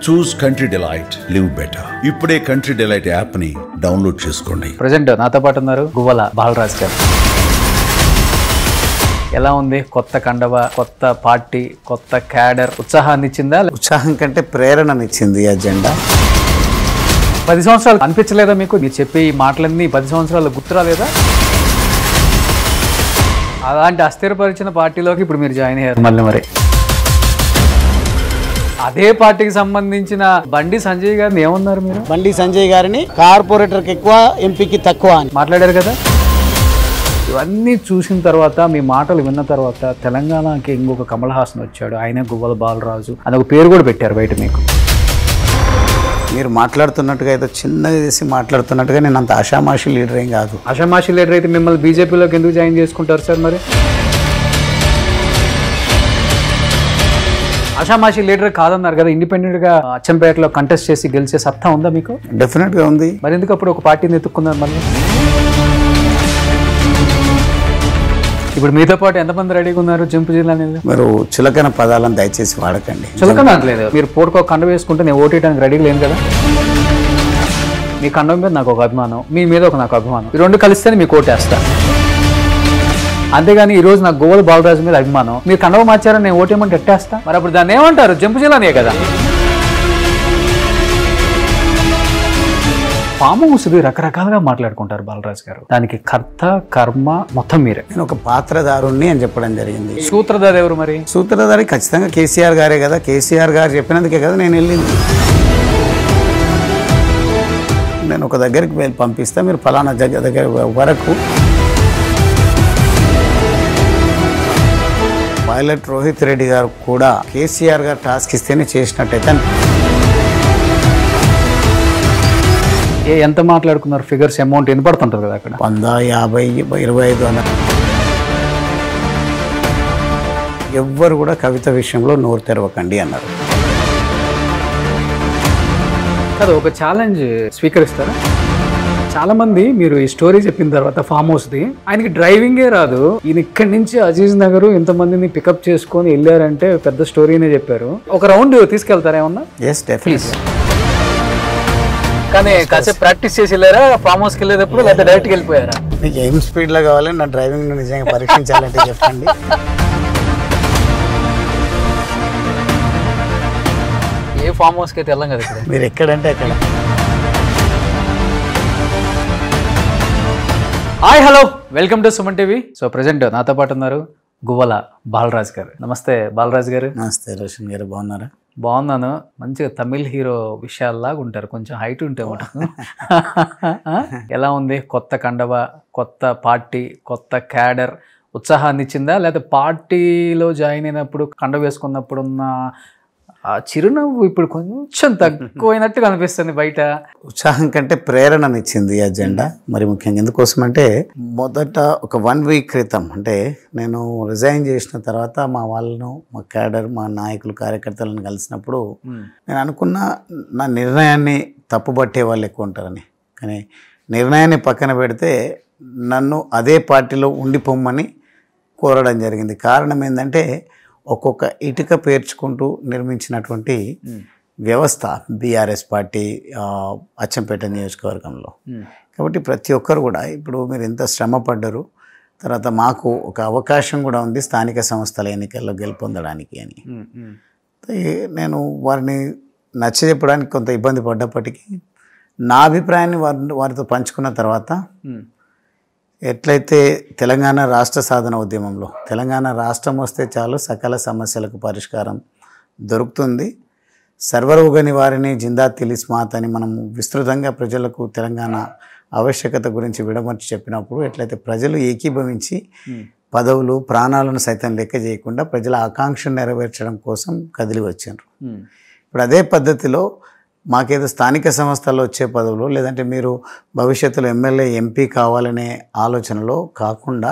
చూస్ country delight, live better. ఇప్పుడే country delight app ని download చేసుకోండి. ప్రెజెంట్ నాతో పాటు ఉన్నారు గువ్వల బాలరాజ్ గారు. ఎలా ఉంది కొత్త కండవ, కొత్త పార్టీ, కొత్త క్యాడర్? ఉత్సాహాన్ని ఇచ్చిందా? ఉత్సాహం కంటే ప్రేరణనిచ్చింది ఈ అజెండా. 10 సంవత్సరాలు అనిపించలేదా మీకు? మీరు చెప్పే ఈ మాటలన్నీ 10 సంవత్సరాలు గుర్తురాలేదా? అలాంటి అస్థిరపరిచిన పార్టీలోకి ఇప్పుడు మీరు జాయిన్ అయ్యారు మళ్ళీ. మరి అదే పార్టీకి సంబంధించిన బండి సంజయ్ గారిని ఏమన్నారు మీరు? బండి సంజయ్ గారిని కార్పొరేటర్కి ఎక్కువ, ఎంపీకి తక్కువ అని మాట్లాడారు కదా. ఇవన్నీ చూసిన తర్వాత, మీ మాటలు విన్న తర్వాత తెలంగాణకి ఇంకొక కమల్ హాసన్ వచ్చాడు, ఆయన గువ్వల బాలరాజు అని ఒక పేరు కూడా పెట్టారు బయట. మీకు మీరు మాట్లాడుతున్నట్టుగా ఏదో చిన్నది చేసి మాట్లాడుతున్నట్టుగా నేను అంత ఆషామాషి లీడర్ ఏం కాదు. ఆషామాషి లీడర్ అయితే మిమ్మల్ని బీజేపీలోకి ఎందుకు జాయిన్ చేసుకుంటారు సార్? మరి ఆషామాషి లీడర్ కాదన్నారు కదా, ఇండిపెండెంట్ గా అచ్చంపేటలో కంటెస్ట్ చేసి గెలిచే సత్తా ఉందా మీకు? డెఫినెట్ గా ఉంది. మరి ఎందుకు అప్పుడు ఒక పార్టీని ఎత్తుకున్నారు మళ్ళీ? ఇప్పుడు మీతో పాటు ఎంతమంది రెడీగా ఉన్నారు జంపు జిల్లా? మీరు చులకన పదాలను దయచేసి వాడకండి. చులకన అనలేదు, మీరు పూటకో కండ వేసుకుంటే నేను ఓటేయడానికి రెడీగా లేను కదా. మీ కండం మీద నాకు ఒక అభిమానం, మీ మీద ఒక నాకు అభిమానం, ఈ రెండు కలిస్తేనే మీకు ఓటేస్తా. అంతేగాని ఈ రోజు నాకు గువ్వల బాలరాజు మీద అభిమానం, మీరు కండవ మార్చారని నేను ఓటేయమంటే ఎట్టేస్తా. మరి అప్పుడు దాన్ని ఏమంటారు? జంపు జిల్లానే కదా. ఫామ్ హౌస్ది రకరకాలుగా మాట్లాడుకుంటారు బాలరాజు గారు, దానికి కర్త కర్మ మొత్తం మీరే. నేను ఒక పాత్రదారుణ్ణి అని చెప్పడం జరిగింది. సూత్రధారి ఎవరు మరి? సూత్రధారి ఖచ్చితంగా కేసీఆర్ గారే కదా. కేసీఆర్ గారు చెప్పినందుకే కదా నేను వెళ్ళింది. నేను ఒక దగ్గరికి వెళ్ళి పంపిస్తే మీరు ఫలానా దగ్గర వరకు పైలట్ రోహిత్ రెడ్డి గారు కూడా కేసీఆర్ గారు టాస్క్ ఇస్తేనే చేసినట్టయితే. ఎంత మాట్లాడుకున్నారు? ఫిగర్స్, అమౌంట్ వినపడుతుంటారు కదా అక్కడ. 100, 50, 25 అన్న. ఎవ్వరు కూడా కవిత విషయంలో నోరు తెరవకండి అన్నారు. కదా ఒక ఛాలెంజ్ స్వీకరిస్తారా? చాలా మంది మీరు ఈ స్టోరీ చెప్పిన తర్వాత ఫామ్ హౌస్ది, ఆయనకి డ్రైవింగే రాదు, ఈయన ఇక్కడి నుంచి అజీజ్ నగర్ ఇంతమందిని పికప్ చేసుకొని వెళ్ళారంటే పెద్ద స్టోరీనే చెప్పారు. ఒక రౌండ్ తీసుకెళ్తారా ఏమన్నా? Yes definite. కానీ కాసేపు ప్రాక్టీస్ చేసి వెళ్ళారా ఫామ్ హౌస్కి వెళ్ళేటప్పుడు, లేదా డైరెక్ట్కి వెళ్ళిపోయారా? మీకు ఏం స్పీడ్లో కావాలి నా డ్రైవింగ్ నిజంగా పరీక్షించాలంటే చెప్పండి. ఏ ఫామ్ హౌస్కి అయితే వెళ్ళాం కదా ఇక్కడ. మీరు ఎక్కడంటే అక్కడ. Hi hello, welcome to Suman TV. So present నాతో పాటు ఉన్నారు గువ్వల బాలరాజ్ గారు. నమస్తే బాలరాజ్ గారు. నమస్తే రోషన్ గారు, బాగున్నారా? బాగున్నాను. మంచిగా తమిళ్ హీరో విషయాల్లాగా ఉంటారు, కొంచెం హైట్ ఉంటే మాట. ఎలా ఉంది కొత్త కండవ, కొత్త పార్టీ, కొత్త క్యాడర్? ఉత్సాహాన్ని ఇచ్చిందా? లేదా పార్టీలో జాయిన్ అయినప్పుడు కండ వేసుకున్నప్పుడు ఉన్న ఆ చిరునవ్వు ఇప్పుడు కొంచెం తక్కువైనట్టుగా అనిపిస్తుంది బయట? ఉత్సాహం కంటే ప్రేరణనిచ్చింది ఈ అజెండా. మరి ముఖ్యంగా ఎందుకోసం అంటే, మొదట ఒక 1 వీక్ క్రితం, అంటే నేను రిజైన్ చేసిన తర్వాత మా వాళ్ళను, మా క్యాడర్, మా నాయకులు, కార్యకర్తలను కలిసినప్పుడు నేను అనుకున్న నా నిర్ణయాన్ని తప్పుబట్టే వాళ్ళు ఎక్కువ ఉంటారని. కానీ నిర్ణయాన్ని పక్కన పెడితే నన్ను అదే పార్టీలో ఉండిపోమ్మని కోరడం జరిగింది. కారణం ఏంటంటే, ఒక్కొక్క ఇటుక పేర్చుకుంటూ నిర్మించినటువంటి వ్యవస్థ బీఆర్ఎస్ పార్టీ అచ్చంపేట నియోజకవర్గంలో. కాబట్టి ప్రతి ఒక్కరు కూడా ఇప్పుడు మీరు ఎంత శ్రమ పడ్డరు, తర్వాత మాకు ఒక అవకాశం కూడా ఉంది స్థానిక సంస్థల ఎన్నికల్లో గెలుపొందడానికి అని. నేను వారిని నచ్చజెప్పడానికి కొంత ఇబ్బంది పడ్డప్పటికీ నా అభిప్రాయాన్ని వారితో పంచుకున్న తర్వాత, ఎట్లయితే తెలంగాణ రాష్ట్ర సాధన ఉద్యమంలో తెలంగాణ రాష్ట్రం వస్తే చాలు సకల సమస్యలకు పరిష్కారం దొరుకుతుంది, సర్వరోగని వారిని జిందా తిలిస్మాత్ అని మనం విస్తృతంగా ప్రజలకు తెలంగాణ ఆవశ్యకత గురించి విడమర్చి చెప్పినప్పుడు, ఎట్లయితే ప్రజలు ఏకీభవించి పదవులు, ప్రాణాలను సైతం లెక్క చేయకుండా ప్రజల ఆకాంక్షను నెరవేర్చడం కోసం కదిలి వచ్చారు. ఇప్పుడు అదే పద్ధతిలో మాకేదో స్థానిక సంస్థల్లో వచ్చే పదవులు, లేదంటే మీరు భవిష్యత్తులో ఎమ్మెల్యే, ఎంపీ కావాలనే ఆలోచనలో కాకుండా,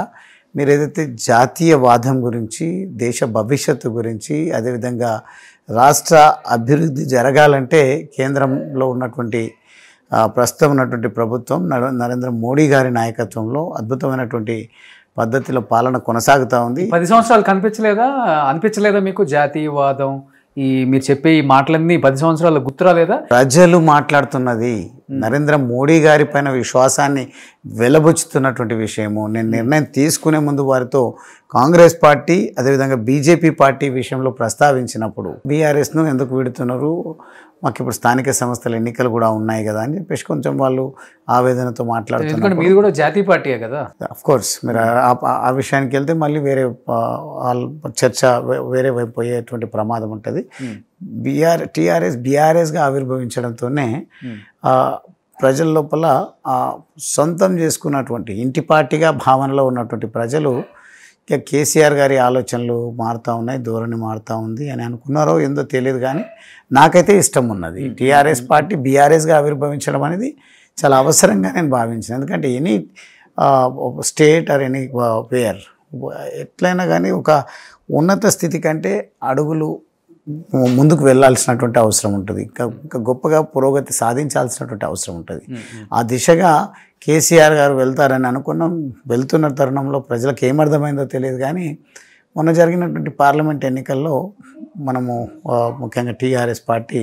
మీరు ఏదైతే జాతీయవాదం గురించి, దేశ భవిష్యత్తు గురించి, అదేవిధంగా రాష్ట్ర అభివృద్ధి జరగాలంటే కేంద్రంలో ఉన్నటువంటి ప్రస్తుతం ఉన్నటువంటి ప్రభుత్వం నరేంద్ర మోడీ గారి నాయకత్వంలో అద్భుతమైనటువంటి పద్ధతిలో పాలన కొనసాగుతూ ఉంది. 10 సంవత్సరాలు అనిపించలేదా మీకు జాతీయవాదం, మీరు చెప్పే ఈ మాటలన్నీ 10 సంవత్సరాలు గుర్తురాలేదా? ప్రజలు మాట్లాడుతున్నది నరేంద్ర మోడీ గారి పైన విశ్వాసాన్ని వెలబుచ్చుతున్నటువంటి విషయము. నేను నిర్ణయం తీసుకునే ముందు వారితో కాంగ్రెస్ పార్టీ అదేవిధంగా బీజేపీ పార్టీ విషయంలో ప్రస్తావించినప్పుడు బీఆర్ఎస్ను ఎందుకు విడుతున్నారు, మాకు ఇప్పుడు స్థానిక సంస్థల ఎన్నికలు కూడా ఉన్నాయి కదా అని చెప్పేసి కొంచెం వాళ్ళు ఆవేదనతో మాట్లాడుతున్నారు. మీది కూడా జాతీయ పార్టీయే కదా. అఫ్ కోర్స్ మీరు ఆ విషయానికి వెళ్తే మళ్ళీ వేరే చర్చ వేరే వైపు పోయేటువంటి ప్రమాదం ఉంటుంది. బీఆర్ఎస్గా ఆవిర్భవించడంతోనే ప్రజల లోపల సొంతం చేసుకున్నటువంటి ఇంటి పార్టీగా భావనలో ఉన్నటువంటి ప్రజలు ఇక కేసీఆర్ గారి ఆలోచనలు మారుతూ ఉన్నాయి, ధోరణి మారుతూ ఉంది అని అనుకున్నారో ఏందో తెలియదు. కానీ నాకైతే ఇష్టం ఉన్నది టీఆర్ఎస్ పార్టీ బీఆర్ఎస్గా ఆవిర్భవించడం అనేది చాలా అవసరంగా నేను భావించాను. ఎందుకంటే any state or anywhere ఎట్లయినా కానీ ఒక ఉన్నత స్థితి కంటే అడుగులు ముందుకు వెళ్ళాల్సినటువంటి అవసరం ఉంటుంది, ఇంకా గొప్పగా పురోగతి సాధించాల్సినటువంటి అవసరం ఉంటుంది. ఆ దిశగా కేసీఆర్ గారు వెళ్తారని అనుకున్నాం. వెళ్తున్న తరుణంలో ప్రజలకు ఏమర్థమైందో తెలియదు. కానీ మొన్న జరిగినటువంటి పార్లమెంట్ ఎన్నికల్లో మనము ముఖ్యంగా టీఆర్ఎస్ పార్టీ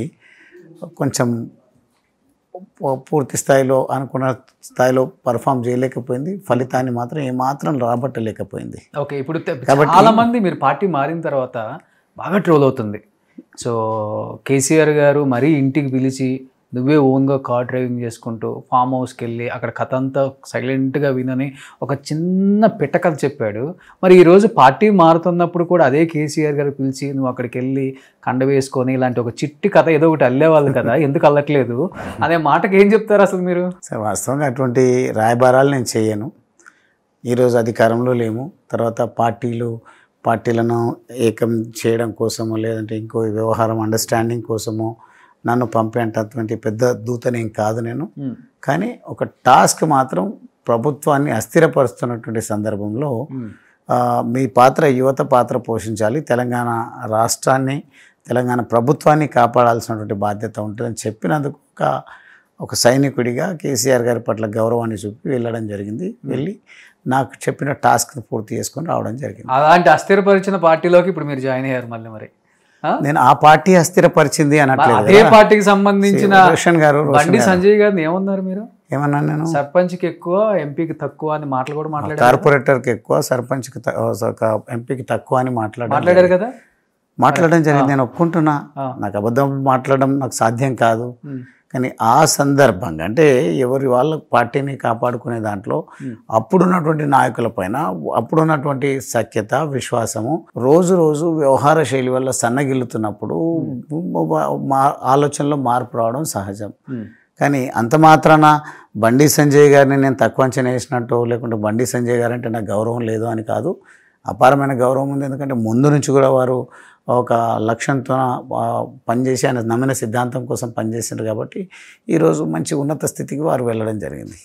కొంచెం పూర్తి స్థాయిలో అనుకున్న స్థాయిలో పర్ఫామ్ చేయలేకపోయింది, ఫలితాన్ని మాత్రం ఏమాత్రం రాబట్టలేకపోయింది. ఓకే, ఇప్పుడు చాలా మంది మీరు పార్టీ మారిన తర్వాత బాగా ట్రోల్ అవుతుంది. సో కేసీఆర్ గారు మరీ ఇంటికి పిలిచి నువ్వే ఓన్గా కార్ డ్రైవింగ్ చేసుకుంటూ ఫామ్ హౌస్కి వెళ్ళి అక్కడ కథ అంతా సైలెంట్గా వినని ఒక చిన్న పిట్టకథ చెప్పాడు. మరి ఈరోజు పార్టీ మారుతున్నప్పుడు కూడా అదే కేసీఆర్ గారు పిలిచి నువ్వు అక్కడికి వెళ్ళి కండ వేసుకొని ఇలాంటి ఒక చిట్టి కథ ఏదో ఒకటి అల్లేవాళ్ళు కదా, ఎందుకు అల్లట్లేదు అనే మాటకి ఏం చెప్తారు అసలు మీరు? సార్ వాస్తవంగా అటువంటి రాయబారాలు నేను చేయను. ఈరోజు అధికారంలో లేము. తర్వాత పార్టీలను ఏకం చేయడం కోసమో లేదంటే ఇంకో వ్యవహారం అండర్స్టాండింగ్ కోసమో నన్ను పంపేటటువంటి పెద్ద దూతనేం కాదు నేను. కానీ ఒక టాస్క్ మాత్రం ప్రభుత్వాన్ని అస్థిరపరుస్తున్నటువంటి సందర్భంలో మీ పాత్ర యువత పాత్ర పోషించాలి, తెలంగాణ రాష్ట్రాన్ని తెలంగాణ ప్రభుత్వాన్ని కాపాడాల్సినటువంటి బాధ్యత ఉంటుందని చెప్పినందుకు ఒక సైనికుడిగా కేసీఆర్ గారి పట్ల గౌరవాన్ని చూపి వెళ్ళడం జరిగింది. వెళ్ళి నాకు చెప్పిన టాస్క్ని పూర్తి చేసుకొని రావడం జరిగింది. అలాంటి అస్థిరపరిచిన పార్టీలోకి ఇప్పుడు మీరు జాయిన్ అయ్యారు మళ్ళీ. మరి నేను ఆ పార్టీ అస్థిరపరిచింది అనట్లేదు. అదే పార్టీకి సంబంధించిన రోషన్ గారు బండి సంజయ్ గారిని ఏమన్నారు మీరు? ఏమన్నాను నేను? సర్పంచ్కి ఎక్కువ ఎంపీకి తక్కువ అని మాటలు కూడా మాట్లాడారు. కార్పొరేటర్కి ఎక్కువ సర్పంచ్కి ఎంపీకి తక్కువ అని మాట్లాడారు కదా. మాట్లాడడం జరిగింది, నేను ఒప్పుకుంటున్నా. నాకు అబద్ధం మాట్లాడడం నాకు సాధ్యం కాదు. కానీ ఆ సందర్భంగా అంటే ఎవరి వాళ్ళ పార్టీని కాపాడుకునే దాంట్లో అప్పుడున్నటువంటి నాయకుల పైన అప్పుడున్నటువంటి సఖ్యత విశ్వాసము రోజు రోజు వ్యవహార శైలి వల్ల సన్నగిల్లుతున్నప్పుడు ఆలోచనలో మార్పు రావడం సహజం. కానీ అంత మాత్రాన బండి సంజయ్ గారిని నేను తక్కువ అంచనా వేసినట్టు లేకుంటే బండి సంజయ్ గారు అంటే నాకు గౌరవం లేదు అని కాదు, అపారమైన గౌరవం ఉంది. ఎందుకంటే ముందు నుంచి కూడా వారు ఒక లక్ష్యంతో పనిచేసి ఆయన నమ్మిన సిద్ధాంతం కోసం పనిచేసారు కాబట్టి ఈరోజు మంచి ఉన్నత స్థితికి వారు వెళ్ళడం జరిగింది.